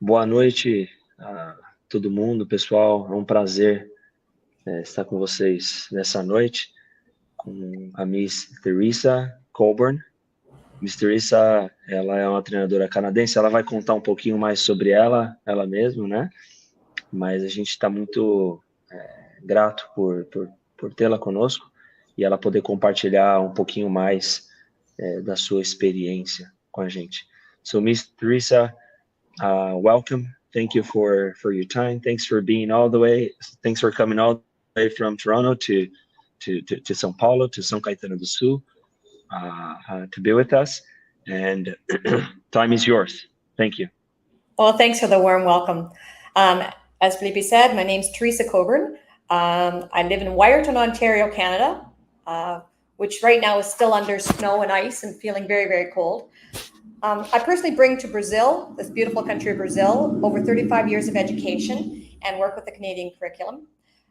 Boa noite a todo mundo, pessoal. É um prazer estar com vocês nessa noite, com a Miss Theresa Coburn. Miss Theresa, ela é uma treinadora canadense, ela vai contar um pouquinho mais sobre ela mesma, né? Mas a gente está muito grato por tê-la conosco e ela poder compartilhar um pouquinho mais da sua experiência com a gente. So, Miss Theresa, welcome. Thank you for your time. Thanks for being all the way. Thanks for coming all the way from Toronto to São Paulo, to São Caetano do Sul, to be with us. And time is yours. Thank you. Well, thanks for the warm welcome. As Felipe said, my name's Theresa Coburn. I live in Wiarton, Ontario, Canada, which right now is still under snow and ice and feeling very, very cold. I personally bring to Brazil, this beautiful country of Brazil, over 35 years of education and work with the Canadian curriculum.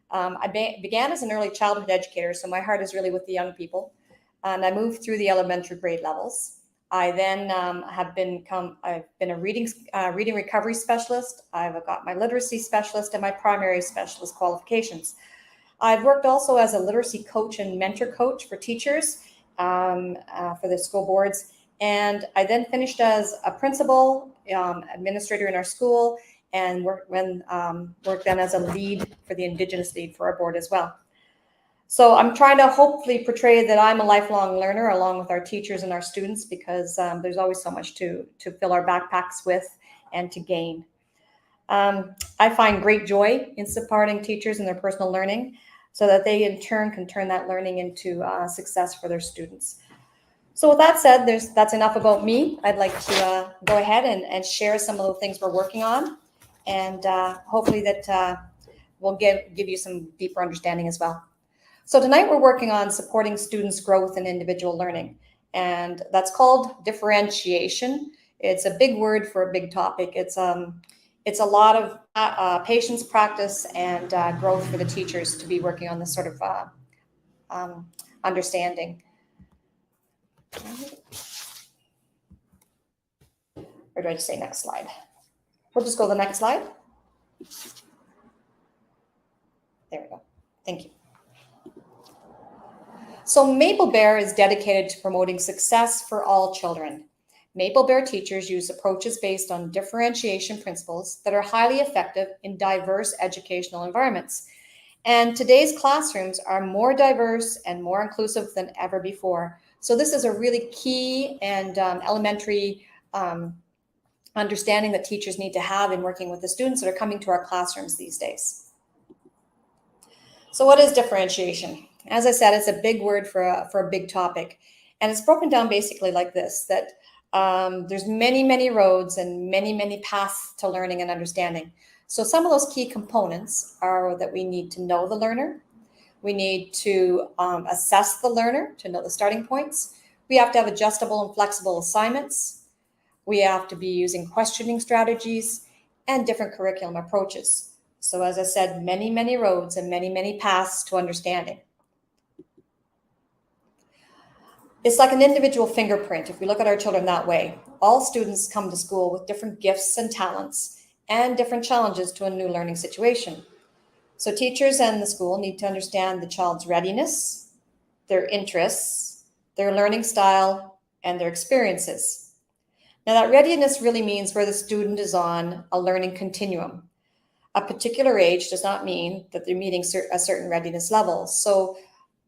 I began as an early childhood educator, so my heart is really with the young people. And I moved through the elementary grade levels. I then I've been a reading recovery specialist. I've got my literacy specialist and my primary specialist qualifications. I've worked also as a literacy coach and mentor coach for teachers for the school boards. And I then finished as a principal, administrator in our school, and worked then as a lead for the Indigenous lead for our board as well. So I'm trying to hopefully portray that I'm a lifelong learner along with our teachers and our students, because there's always so much to fill our backpacks with and to gain. I find great joy in supporting teachers in their personal learning so that they in turn can turn that learning into success for their students. So with that said, that's enough about me. I'd like to go ahead and share some of the things we're working on, and hopefully that will give you some deeper understanding as well. So tonight we're working on supporting students' growth and individual learning, and that's called differentiation. It's a big word for a big topic. It's a lot of patience, practice, and growth for the teachers to be working on this sort of understanding. Or do I just say next slide? We'll just go to the next slide. There we go. Thank you. So Maple Bear is dedicated to promoting success for all children. Maple Bear teachers use approaches based on differentiation principles that are highly effective in diverse educational environments. And today's classrooms are more diverse and more inclusive than ever before. So this is a really key and elementary understanding that teachers need to have in working with the students that are coming to our classrooms these days. So what is differentiation? As I said, it's a big word for a big topic. And it's broken down basically like this, that there's many, many roads and many, many paths to learning and understanding. So some of those key components are that we need to know the learner. We need to assess the learner to know the starting points. We have to have adjustable and flexible assignments. We have to be using questioning strategies and different curriculum approaches. So as I said, many, many roads and many, many paths to understanding. It's like an individual fingerprint. If we look at our children that way, all students come to school with different gifts and talents and different challenges to a new learning situation. So teachers and the school need to understand the child's readiness, their interests, their learning style, and their experiences. Now that readiness really means where the student is on a learning continuum. A particular age does not mean that they're meeting a certain readiness level. So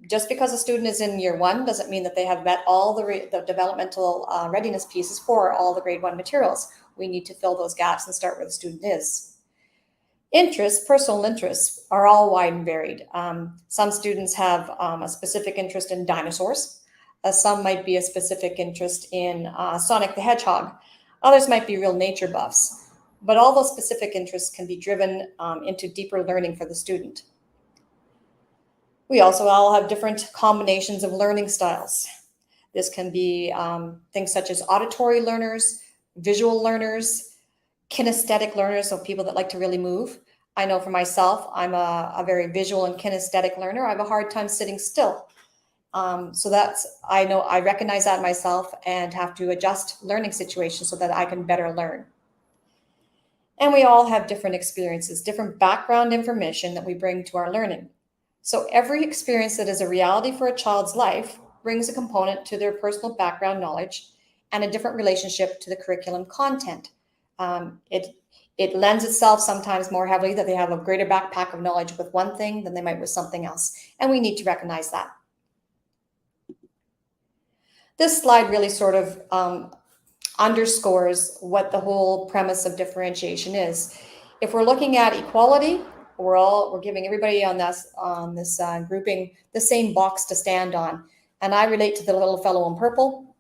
just because a student is in year one doesn't mean that they have met all the developmental readiness pieces for all the grade one materials. We need to fill those gaps and start where the student is. Interests, personal interests, are all wide and varied. Some students have a specific interest in dinosaurs. Some might be a specific interest in Sonic the Hedgehog. Others might be real nature buffs. But all those specific interests can be driven into deeper learning for the student. We also all have different combinations of learning styles. This can be things such as auditory learners, visual learners, kinesthetic learners, so people that like to really move. I know for myself, I'm a very visual and kinesthetic learner. I have a hard time sitting still. So I recognize that myself and have to adjust learning situations so that I can better learn. And we all have different experiences, different background information that we bring to our learning. So every experience that is a reality for a child's life brings a component to their personal background knowledge and a different relationship to the curriculum content. It lends itself sometimes more heavily that they have a greater backpack of knowledge with one thing than they might with something else. And we need to recognize that. This slide really sort of underscores what the whole premise of differentiation is. If we're looking at equality, we're giving everybody on this grouping the same box to stand on. And I relate to the little fellow in purple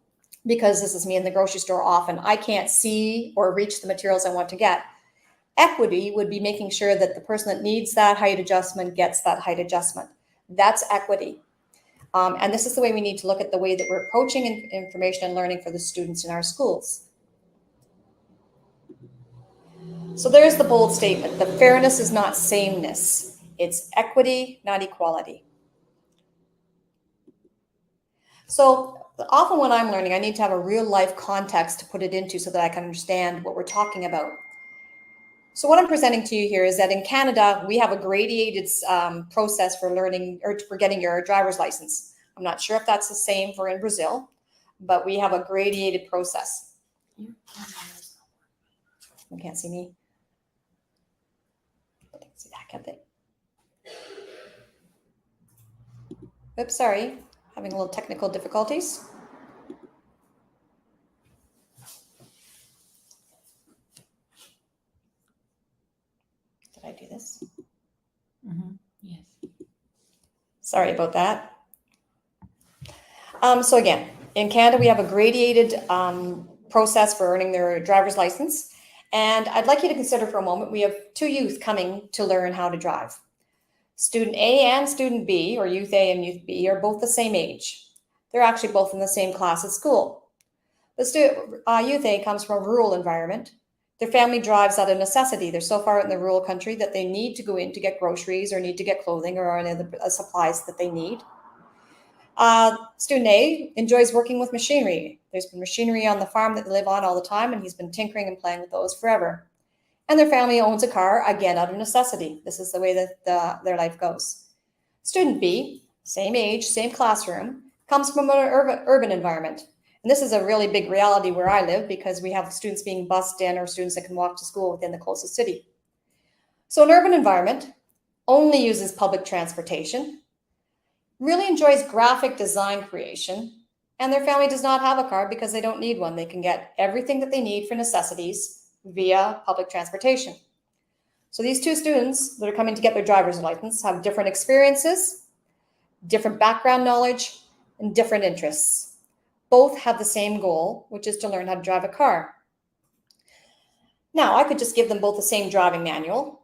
because this is me in the grocery store often. I can't see or reach the materials I want to get. Equity would be making sure that the person that needs that height adjustment gets that height adjustment. That's equity. And this is the way we need to look at the way that we're approaching information and learning for the students in our schools. So there's the bold statement. The fairness is not sameness. It's equity, not equality. So often when I'm learning, I need to have a real life context to put it into so that I can understand what we're talking about. So what I'm presenting to you here is that in Canada, we have a gradated process for learning or for getting your driver's license. I'm not sure if that's the same for in Brazil, but we have a gradated process. You can't see me. See that, can't they? Oops, sorry. Having a little technical difficulties. Did I do this? Yes. Sorry about that. So again, in Canada, we have a gradated process for earning their driver's license. And I'd like you to consider for a moment, we have two youth coming to learn how to drive. Student A and student B, or youth A and youth B, are both the same age. They're actually both in the same class at school. The youth A comes from a rural environment. Their family drives out of necessity. They're so far in the rural country that they need to go in to get groceries or need to get clothing or any other supplies that they need. Student A enjoys working with machinery. There's been machinery on the farm that they live on all the time, and he's been tinkering and playing with those forever. And their family owns a car, again, out of necessity. This is the way that their life goes. Student B, same age, same classroom, comes from an urban environment. And this is a really big reality where I live because we have students being bused in or students that can walk to school within the closest city. So an urban environment only uses public transportation, really enjoys graphic design creation, and their family does not have a car because they don't need one. They can get everything that they need for necessities via public transportation. So these two students that are coming to get their driver's license have different experiences, different background knowledge, and different interests. Both have the same goal, which is to learn how to drive a car. Now, I could just give them both the same driving manual,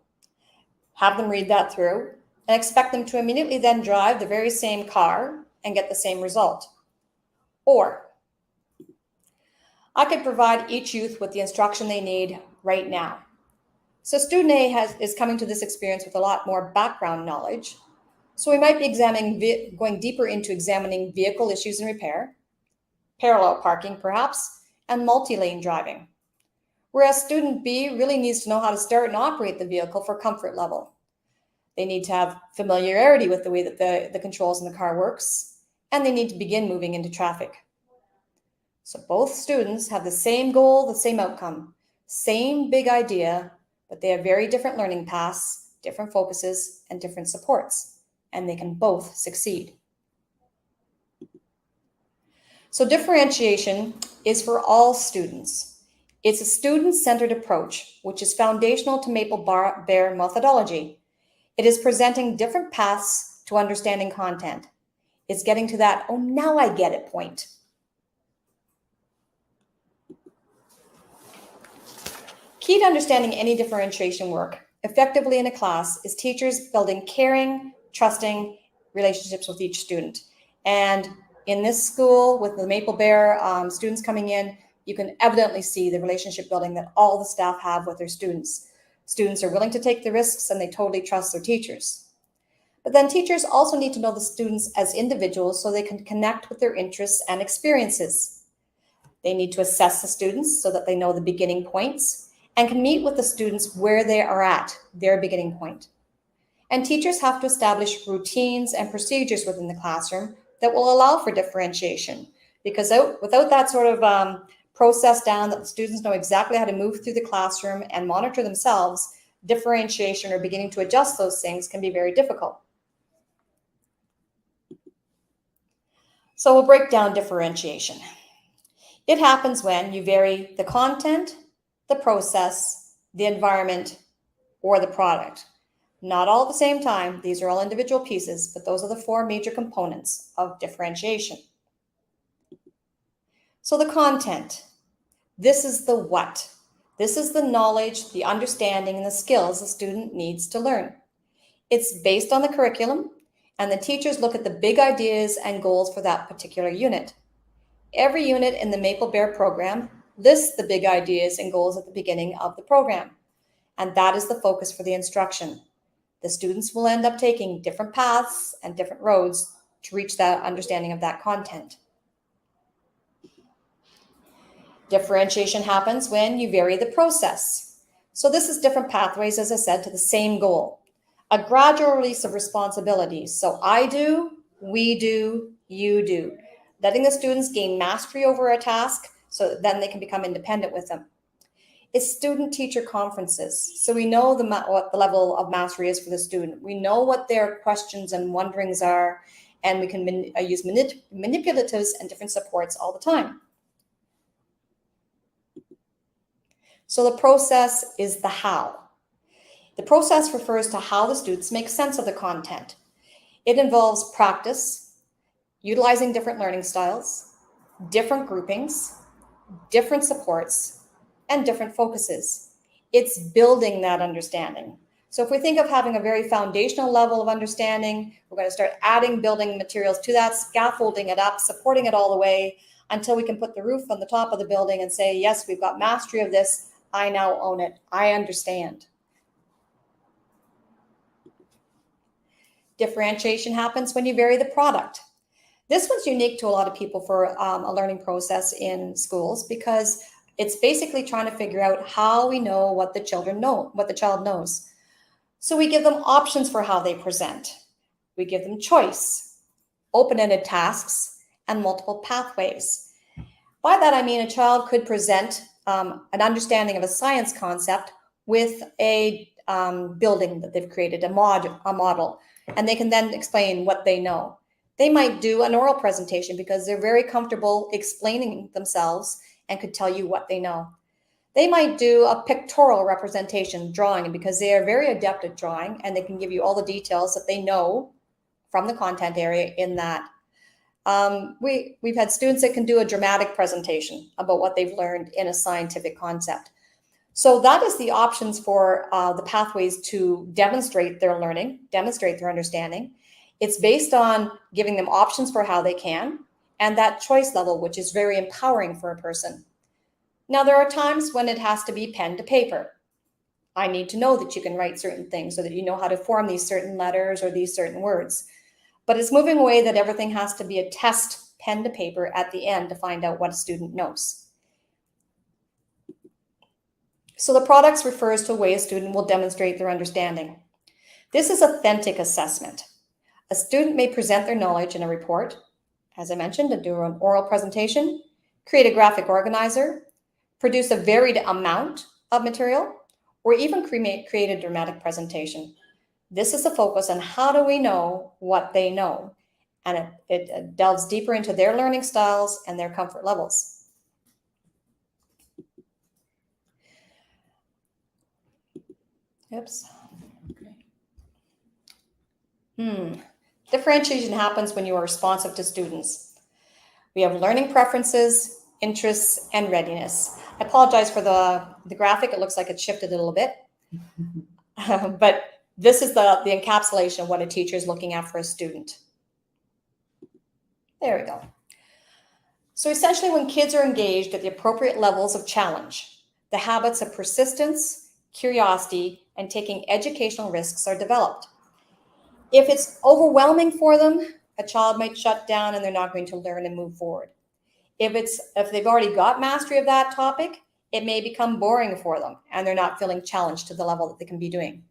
have them read that through, and expect them to immediately then drive the very same car and get the same result. Or I could provide each youth with the instruction they need right now. So student A is coming to this experience with a lot more background knowledge. So we might be going deeper into examining vehicle issues and repair, parallel parking perhaps, and multi-lane driving. Whereas student B really needs to know how to start and operate the vehicle for comfort level. They need to have familiarity with the way that the controls in the car works, and they need to begin moving into traffic. So both students have the same goal, the same outcome, same big idea, but they have very different learning paths, different focuses, and different supports, and they can both succeed. So differentiation is for all students. It's a student-centered approach, which is foundational to Maple Bear methodology. It is presenting different paths to understanding content. It's getting to that, oh, now I get it point. Key to understanding any differentiation work effectively in a class is teachers building caring, trusting relationships with each student. And in this school with the Maple Bear students coming in, you can evidently see the relationship building that all the staff have with their students. Students are willing to take the risks and they totally trust their teachers. But then teachers also need to know the students as individuals so they can connect with their interests and experiences. They need to assess the students so that they know the beginning points and can meet with the students where they are at their beginning point. And teachers have to establish routines and procedures within the classroom that will allow for differentiation, because without that sort of process down, that the students know exactly how to move through the classroom and monitor themselves, differentiation or beginning to adjust those things can be very difficult. So we'll break down differentiation. It happens when you vary the content, the process, the environment, or the product. Not all at the same time. These are all individual pieces, but those are the four major components of differentiation. So the content, this is the what. This is the knowledge, the understanding, and the skills the student needs to learn. It's based on the curriculum, and the teachers look at the big ideas and goals for that particular unit. Every unit in the Maple Bear program lists the big ideas and goals at the beginning of the program, and that is the focus for the instruction. The students will end up taking different paths and different roads to reach that understanding of that content. Differentiation happens when you vary the process. So this is different pathways, as I said, to the same goal. A gradual release of responsibilities. So I do, we do, you do. Letting the students gain mastery over a task so that then they can become independent with them. It's student-teacher conferences. So we know what the level of mastery is for the student. We know what their questions and wonderings are, and we can use manipulatives and different supports all the time. So the process is the how. The process refers to how the students make sense of the content. It involves practice, utilizing different learning styles, different groupings, different supports, and different focuses. It's building that understanding. So if we think of having a very foundational level of understanding, we're going to start adding building materials to that, scaffolding it up, supporting it all the way until we can put the roof on the top of the building and say, yes, we've got mastery of this. I now own it. I understand. Differentiation happens when you vary the product. This one's unique to a lot of people for a learning process in schools, because it's basically trying to figure out how we know what the children know, what the child knows. So we give them options for how they present. We give them choice, open-ended tasks, and multiple pathways. By that, I mean a child could present an understanding of a science concept with a building that they've created, a model, and they can then explain what they know. They might do an oral presentation because they're very comfortable explaining themselves and could tell you what they know. They might do a pictorial representation, drawing, because they are very adept at drawing and they can give you all the details that they know from the content area in that. We've had students that can do a dramatic presentation about what they've learned in a scientific concept. So that is the options for the pathways to demonstrate their learning, demonstrate their understanding. It's based on giving them options for how they can, and that choice level, which is very empowering for a person. Now, there are times when it has to be pen to paper. I need to know that you can write certain things so that you know how to form these certain letters or these certain words. But it's moving away that everything has to be a test pen to paper at the end to find out what a student knows. So the products refers to a way a student will demonstrate their understanding. This is authentic assessment. A student may present their knowledge in a report, as I mentioned, and do an oral presentation, create a graphic organizer, produce a varied amount of material, or even create a dramatic presentation. This is the focus on how do we know what they know, and it delves deeper into their learning styles and their comfort levels. Oops. Differentiation happens when you are responsive to students. We have learning preferences, interests, and readiness. I apologize for the graphic. It looks like it shifted a little bit. But this is the encapsulation of what a teacher is looking at for a student. There we go. So essentially, when kids are engaged at the appropriate levels of challenge, the habits of persistence, curiosity, and taking educational risks are developed. If it's overwhelming for them, a child might shut down and they're not going to learn and move forward. If they've already got mastery of that topic, it may become boring for them and they're not feeling challenged to the level that they can be doing.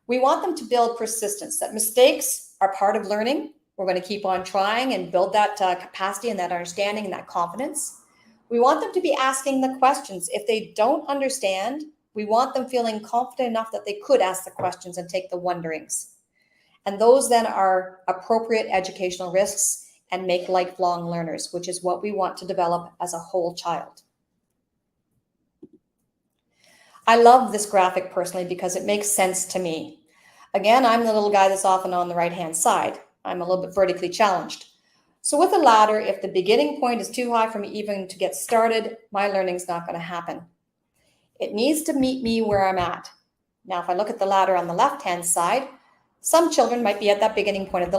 We want them to build persistence, that mistakes are part of learning. We're going to keep on trying and build that capacity and that understanding and that confidence. We want them to be asking the questions. If they don't understand, we want them feeling confident enough that they could ask the questions and take the wonderings. And those then are appropriate educational risks and make lifelong learners, which is what we want to develop as a whole child. I love this graphic personally because it makes sense to me. Again, I'm the little guy that's often on the right-hand side. I'm a little bit vertically challenged. So with a ladder, if the beginning point is too high for me even to get started, my learning's not going to happen. It needs to meet me where I'm at. Now, if I look at the ladder on the left-hand side, some children might be at that beginning point of the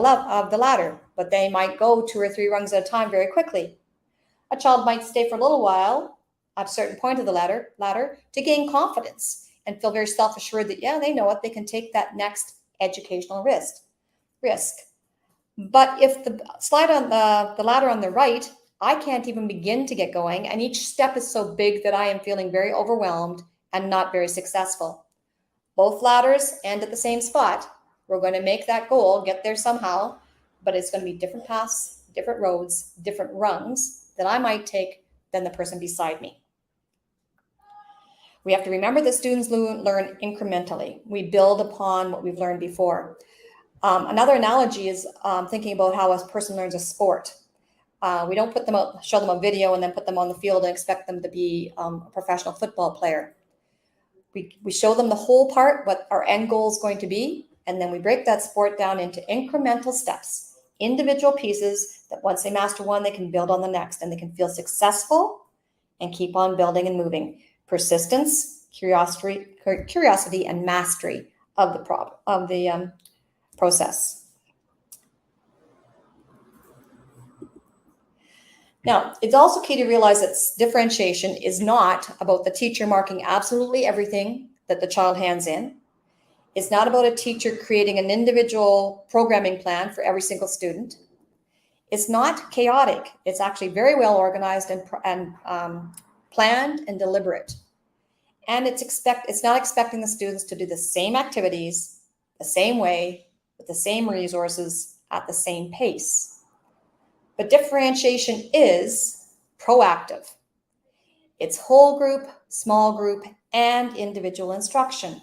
ladder, but they might go 2 or 3 rungs at a time very quickly. A child might stay for a little while at a certain point of the ladder to gain confidence and feel very self-assured that, yeah, they know it, they can take that next educational risk. But if the slide on the ladder on the right, I can't even begin to get going, and each step is so big that I am feeling very overwhelmed and not very successful. Both ladders end at the same spot. We're going to make that goal, get there somehow, but it's going to be different paths, different roads, different rungs that I might take than the person beside me. We have to remember that students learn incrementally. We build upon what we've learned before. Another analogy is thinking about how a person learns a sport. We don't show them a video and then put them on the field and expect them to be a professional football player. We show them the whole part, what our end goal is going to be, and then we break that sport down into incremental steps, individual pieces that once they master one, they can build on the next, and they can feel successful and keep on building and moving. Persistence, curiosity, and mastery of the process. Now, it's also key to realize that differentiation is not about the teacher marking absolutely everything that the child hands in. It's not about a teacher creating an individual programming plan for every single student. It's not chaotic. It's actually very well organized and planned and deliberate. And it's not expecting the students to do the same activities, the same way, with the same resources, at the same pace. But differentiation is proactive. It's whole group, small group, and individual instruction.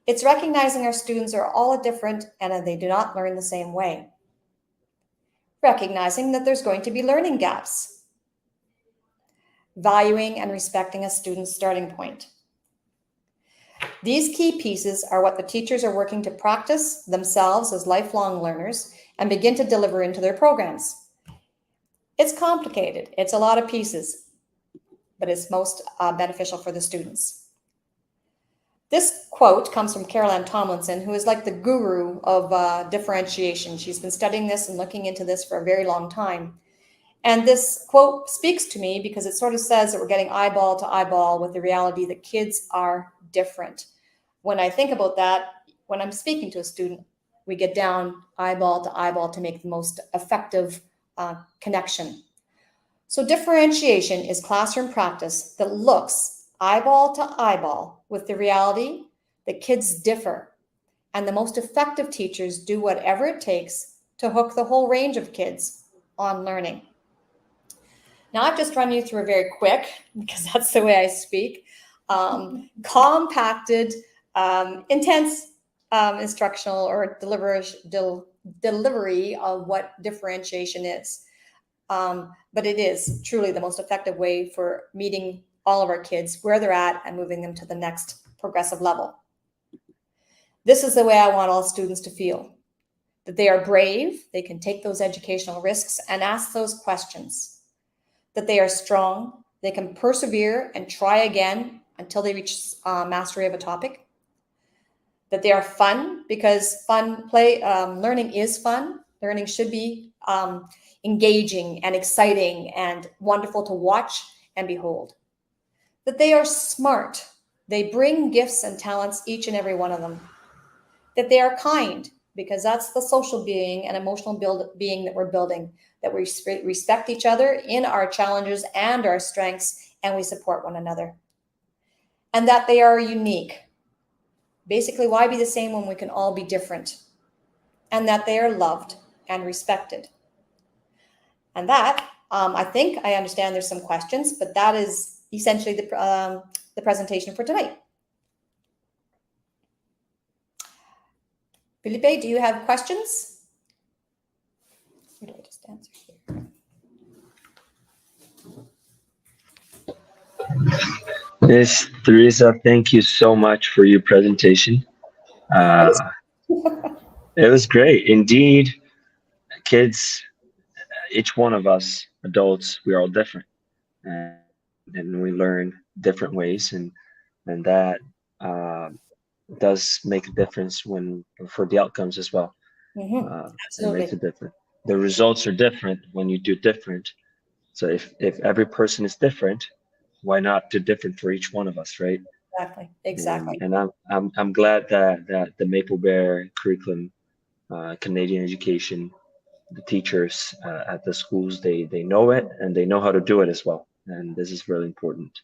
It's recognizing our students are all different and they do not learn the same way. Recognizing that there's going to be learning gaps. Valuing and respecting a student's starting point. These key pieces are what the teachers are working to practice themselves as lifelong learners and begin to deliver into their programs. It's complicated. It's a lot of pieces, but it's most beneficial for the students. This quote comes from Carol Ann Tomlinson, who is like the guru of differentiation. She's been studying this and looking into this for a very long time. And this quote speaks to me because it sort of says that we're getting eyeball to eyeball with the reality that kids are different. When I think about that, when I'm speaking to a student, we get down eyeball to eyeball to make the most effective connection. So differentiation is classroom practice that looks eyeball to eyeball with the reality that kids differ, and the most effective teachers do whatever it takes to hook the whole range of kids on learning. Now, I've just run you through a very quick, because that's the way I speak, compacted, intense instructional or delivery of what differentiation is. But it is truly the most effective way for meeting all of our kids where they're at and moving them to the next progressive level. This is the way I want all students to feel, that they are brave, they can take those educational risks and ask those questions, that they are strong, they can persevere and try again until they reach mastery of a topic, that they are fun, because learning is fun. Learning should be engaging and exciting and wonderful to watch and behold. That they are smart. They bring gifts and talents, each and every one of them. That they are kind, because that's the social being and emotional being that we're building, that we respect each other in our challenges and our strengths and we support one another. And that they are unique. Basically, why be the same when we can all be different? And that they are loved and respected. And that, I think I understand there's some questions, but that is essentially the presentation for tonight. Felipe, do you have questions? Or do I just answer here? Miss Theresa, thank you so much for your presentation. It was great. Indeed, kids, each one of us adults, we're all different, and we learn different ways, and that does make a difference when for the outcomes as well. It makes a difference. The results are different when you do different. So if every person is different, why not do different for each one of us, right? Exactly. And I'm glad that the Maple Bear curriculum, Canadian education, the teachers at the schools, they know it and they know how to do it as well. And this is really important.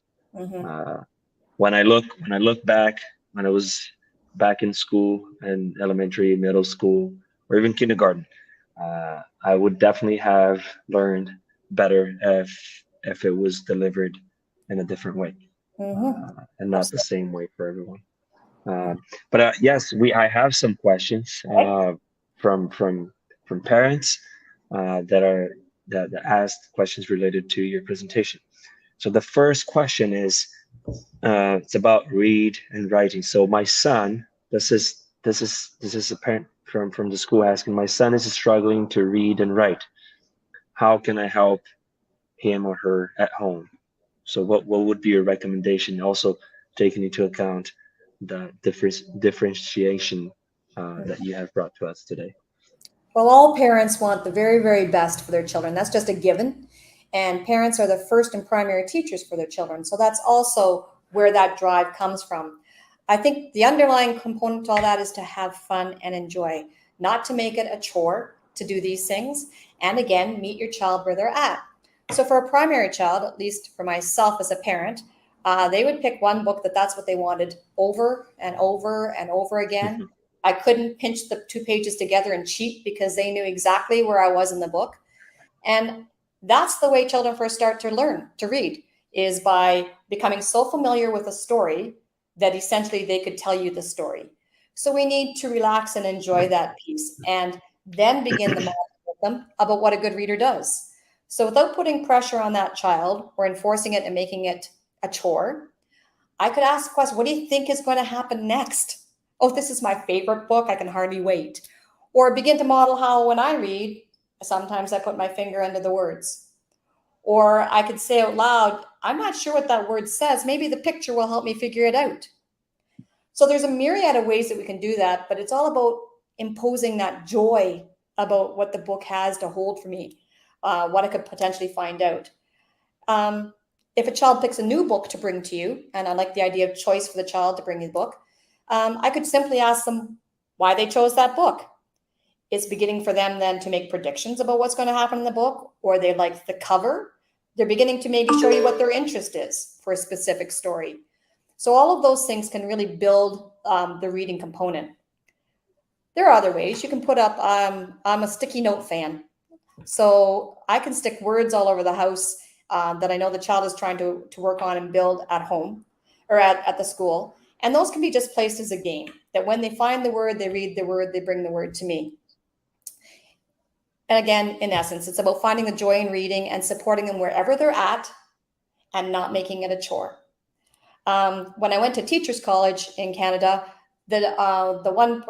When I look back when I was back in school and elementary, middle school, or even kindergarten, I would definitely have learned better if it was delivered in a different way, and not the same way for everyone. But yes, I have some questions from parents that asked questions related to your presentation. So the first question is it's about read and writing. So my son, this is a parent from the school asking, my son is struggling to read and write. How can I help him or her at home? So what would be your recommendation? Also taking into account the differentiation that you have brought to us today. Well, all parents want the very, very best for their children. That's just a given. And parents are the first and primary teachers for their children. So that's also where that drive comes from. I think the underlying component to all that is to have fun and enjoy, not to make it a chore to do these things. And again, meet your child where they're at. So for a primary child, at least for myself as a parent, they would pick one book that's what they wanted over and over and over again. I couldn't pinch the 2 pages together and cheat because they knew exactly where I was in the book. And that's the way children first start to learn to read, is by becoming so familiar with a story that essentially they could tell you the story. So we need to relax and enjoy that piece and then begin the model with them about what a good reader does. So without putting pressure on that child or enforcing it and making it a chore, I could ask the question, what do you think is going to happen next? Oh, this is my favorite book. I can hardly wait. Or begin to model how when I read, sometimes I put my finger under the words. Or I could say out loud, I'm not sure what that word says. Maybe the picture will help me figure it out. So there's a myriad of ways that we can do that, but it's all about imposing that joy about what the book has to hold for me, what I could potentially find out. If a child picks a new book to bring to you, and I like the idea of choice for the child to bring the book, I could simply ask them why they chose that book. It's beginning for them then to make predictions about what's going to happen in the book, or they like the cover. They're beginning to maybe show you what their interest is for a specific story. So all of those things can really build the reading component. There are other ways. You can put up, I'm a sticky note fan. So I can stick words all over the house that I know the child is trying to work on and build at home or at the school. And those can be just placed as a game, that when they find the word, they read the word, they bring the word to me. And again, in essence, it's about finding the joy in reading and supporting them wherever they're at and not making it a chore. When I went to Teachers College in Canada, the one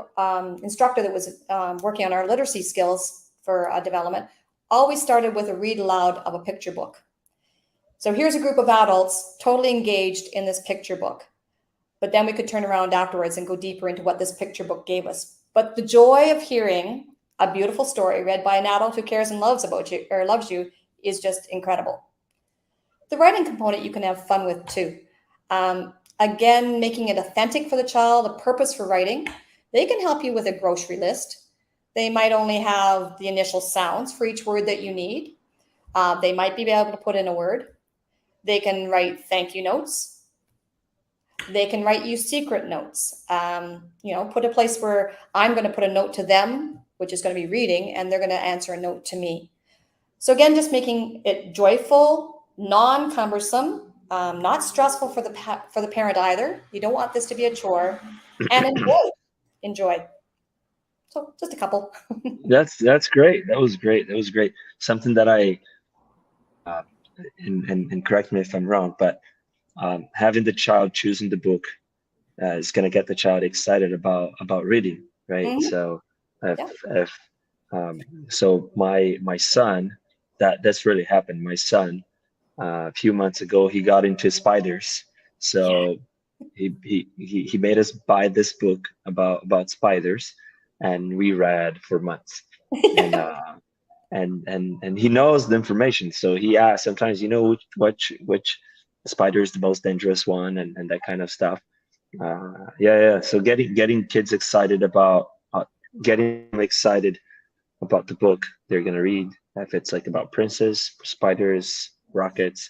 instructor that was working on our literacy skills for development always started with a read aloud of a picture book. So here's a group of adults totally engaged in this picture book. But then we could turn around afterwards and go deeper into what this picture book gave us. But the joy of hearing a beautiful story read by an adult who cares and loves you is just incredible. The writing component you can have fun with too. Again, making it authentic for the child, a purpose for writing. They can help you with a grocery list. They might only have the initial sounds for each word that you need. They might be able to put in a word. They can write thank you notes. They can write you secret notes. Put a place where I'm going to put a note to them, which is going to be reading, and they're going to answer a note to me. So again, just making it joyful, non-cumbersome, not stressful for the parent either. You don't want this to be a chore, and enjoy. So just a couple. That's great. That was great. That was great. Something that I and correct me if I'm wrong, but having the child choosing the book is going to get the child excited about reading, right? Mm-hmm. So Yeah. so my son, that's really happened. My son, a few months ago, he got into spiders. So he made us buy this book about spiders, and we read for months. And and he knows the information. So he asks sometimes, which spider is the most dangerous one, and that kind of stuff. Yeah. So getting kids excited about getting them excited about the book they're gonna read. If it's like about princes, spiders, rockets,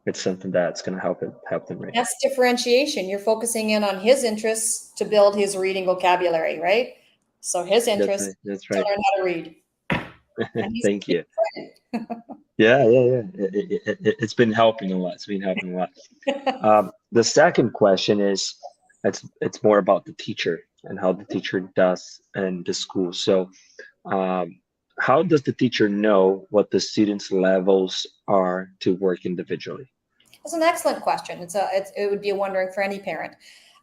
it's something that's gonna help them read. That's differentiation. You're focusing in on his interests to build his reading vocabulary, right? So his That's interest right. That's to right. learn how to read. And he's Thank you. Yeah. It's been helping a lot. It's been helping a lot. The second question is, it's more about the teacher and how the teacher does in the school. So, um, how does the teacher know what the students' levels are to work individually? It's an excellent question. It would be a wondering for any parent.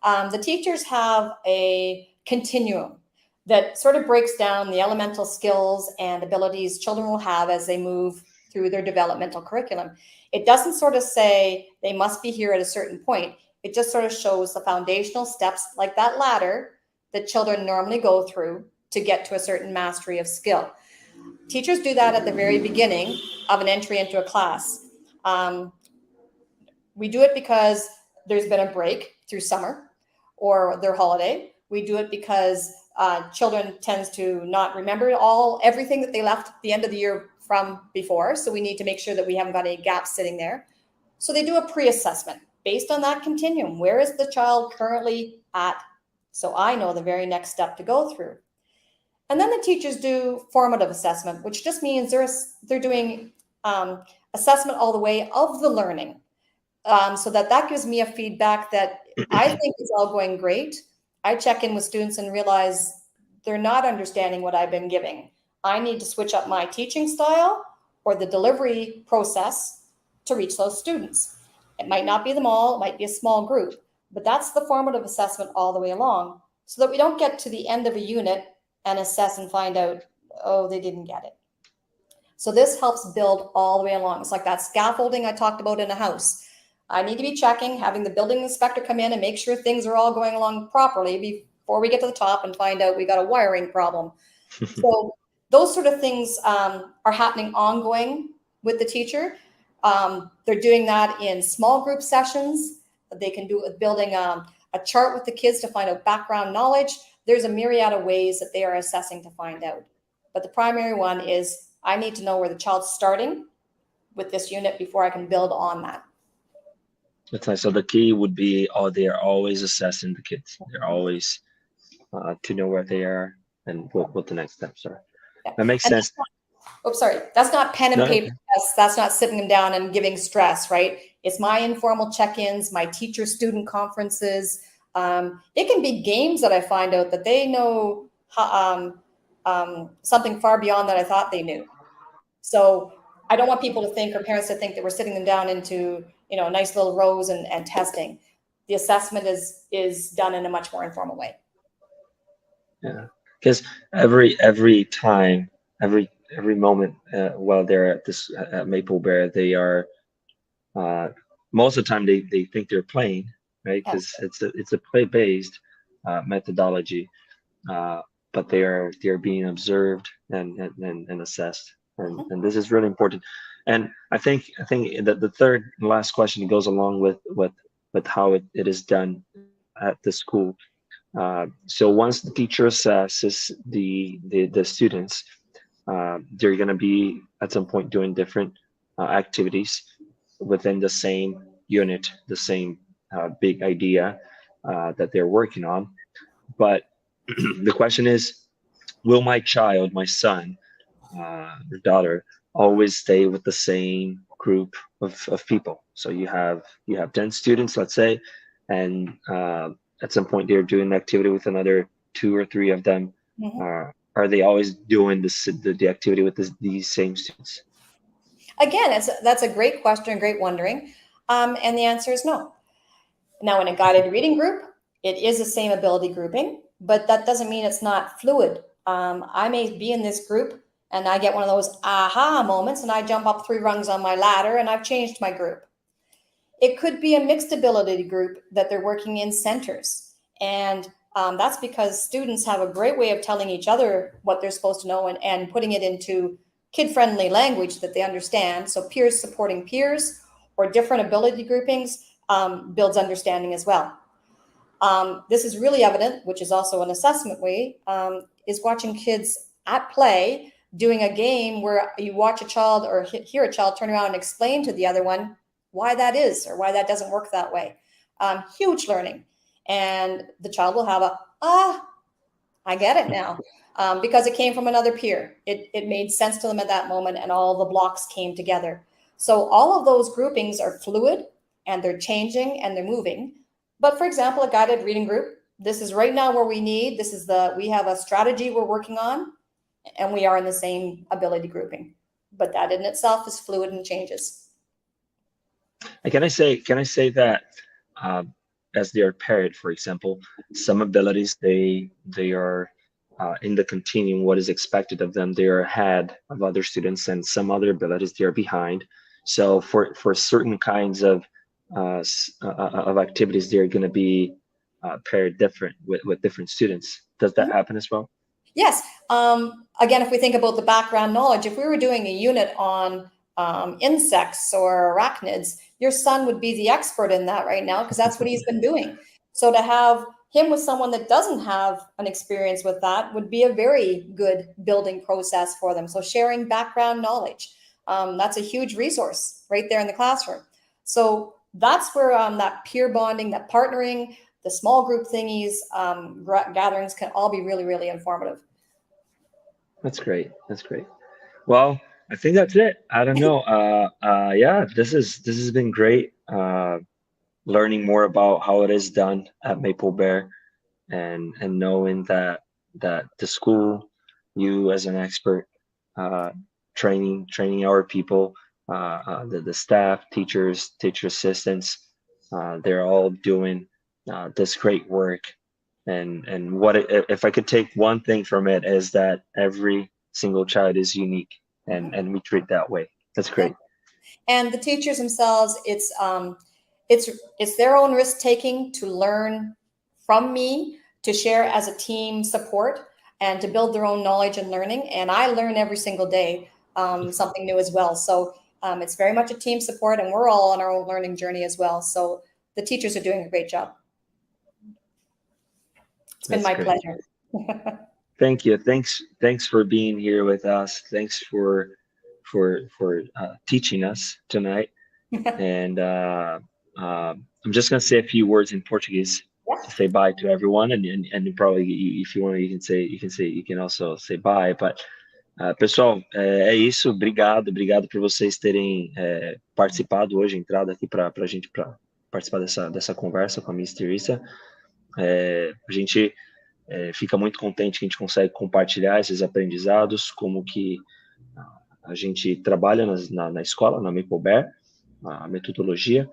The teachers have a continuum that sort of breaks down the elemental skills and abilities children will have as they move through their developmental curriculum. It doesn't sort of say they must be here at a certain point. It just sort of shows the foundational steps, like that ladder that children normally go through to get to a certain mastery of skill. Teachers do that at the very beginning of an entry into a class. We do it because there's been a break through summer or their holiday. We do it because children tends to not remember everything that they left at the end of the year from before. So we need to make sure that we haven't got any gaps sitting there. So they do a pre-assessment based on that continuum. Where is the child currently at? So I know the very next step to go through. And then the teachers do formative assessment, which just means they're doing assessment all the way of the learning. So that gives me a feedback that I think is all going great. I check in with students and realize they're not understanding what I've been giving. I need to switch up my teaching style or the delivery process to reach those students. It might not be them all, it might be a small group, but that's the formative assessment all the way along so that we don't get to the end of a unit and assess and find out, oh, they didn't get it. So this helps build all the way along. It's like that scaffolding I talked about in a house. I need to be checking, having the building inspector come in and make sure things are all going along properly before we get to the top and find out we got a wiring problem. So those sort of things are happening ongoing with the teacher. They're doing that in small group sessions. They can do it with building a chart with the kids to find out background knowledge. There's a myriad of ways that they are assessing to find out. But the primary one is I need to know where the child's starting with this unit before I can build on that. That's nice. So the key would be, they are always assessing the kids. They're always to know where they are and what the next steps are. Yeah. That makes sense. That's not pen and No. paper tests. That's not sitting them down and giving stress, right? It's my informal check-ins, my teacher-student conferences. It can be games that I find out that they know something far beyond that I thought they knew. So I don't want people to think, or parents to think, that we're sitting them down into nice little rows and testing. The assessment is done in a much more informal way. Yeah, because every time, every moment while they're at this at Maple Bear, they are most of the time they think they're playing, right? Because it's a play-based methodology, but they're being observed and assessed, and this is really important. And I think that the third and last question goes along with how it is done at the school. So once the teacher assesses the students, they're going to be at some point doing different activities. within the same unit, the same big idea that they're working on. But the question is, will my child, my son, or daughter, always stay with the same group of people? So you have 10 students, let's say, and at some point they're doing an activity with another 2 or 3 of them. Are they always doing the activity with these same students? Again, that's a great question, great wondering. And the answer is no. Now, in a guided reading group, it is the same ability grouping, but that doesn't mean it's not fluid. I may be in this group and I get one of those aha moments and I jump up 3 rungs on my ladder and I've changed my group. It could be a mixed ability group that they're working in centers. And that's because students have a great way of telling each other what they're supposed to know and putting it into kid-friendly language that they understand. So peers supporting peers or different ability groupings builds understanding as well. This is really evident, which is also an assessment way, is watching kids at play doing a game where you watch a child or hear a child turn around and explain to the other one why that is or why that doesn't work that way. Huge learning. And the child will have I get it now. Because it came from another peer. It made sense to them at that moment and all the blocks came together. So all of those groupings are fluid and they're changing and they're moving. But for example, a guided reading group, this is right now where we need, we have a strategy we're working on and we are in the same ability grouping. But that in itself is fluid and changes. And can I say that as they are paired, for example, some abilities they are in the continuum, what is expected of them, they are ahead of other students, and some other abilities they are behind. So for certain kinds of activities, they're going to be paired different with different students. Does that happen as well? Yes. Again, if we think about the background knowledge, if we were doing a unit on insects or arachnids, your son would be the expert in that right now because that's what he's been doing. So to have him with someone that doesn't have an experience with that would be a very good building process for them. So sharing background knowledge, that's a huge resource right there in the classroom. So that's where that peer bonding, that partnering, the small group thingies, gatherings can all be really, really informative. That's great. That's great. Well, I think that's it. I don't know. Yeah, this has been great. Learning more about how it is done at Maple Bear, and knowing that the school, you as an expert, training our people, the staff, teachers, teacher assistants, they're all doing this great work. And what if I could take one thing from it is that every single child is unique, and we treat that way. That's great. And the teachers themselves, it's their own risk taking to learn from me, to share as a team support, and to build their own knowledge and learning. And I learn every single day something new as well. So it's very much a team support, and we're all on our own learning journey as well. So the teachers are doing a great job. It's been my pleasure. Thank you. Thanks for being here with us. Thanks for teaching us tonight. And I'm just gonna say a few words in Portuguese to say bye to everyone. And probably if you want, you can also say bye. But pessoal, é isso. Obrigado por vocês terem participado hoje, entrado aqui para a gente participar dessa conversa com a Miss Theresa. A gente fica muito contente que a gente consegue compartilhar esses aprendizados, como que a gente trabalha na escola, na Maple Bear, a metodologia,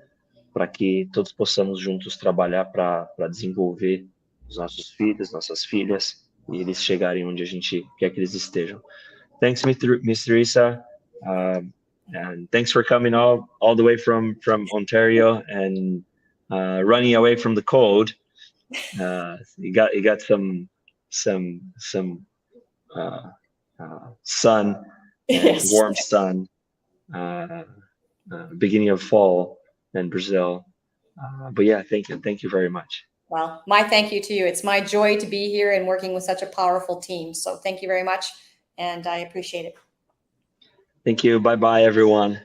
para que todos possamos juntos trabalhar para desenvolver os nossos filhos, nossas filhas, e eles chegarem onde a gente quer que eles estejam. Thanks, Miss Theresa, and thanks for coming all the way from Ontario and running away from the cold. You got some sun, Yes. Warm sun, beginning of fall in Brazil. But yeah, thank you very much. Well, my thank you to you. It's my joy to be here and working with such a powerful team. So thank you very much, and I appreciate it. Thank you. Bye-bye, everyone.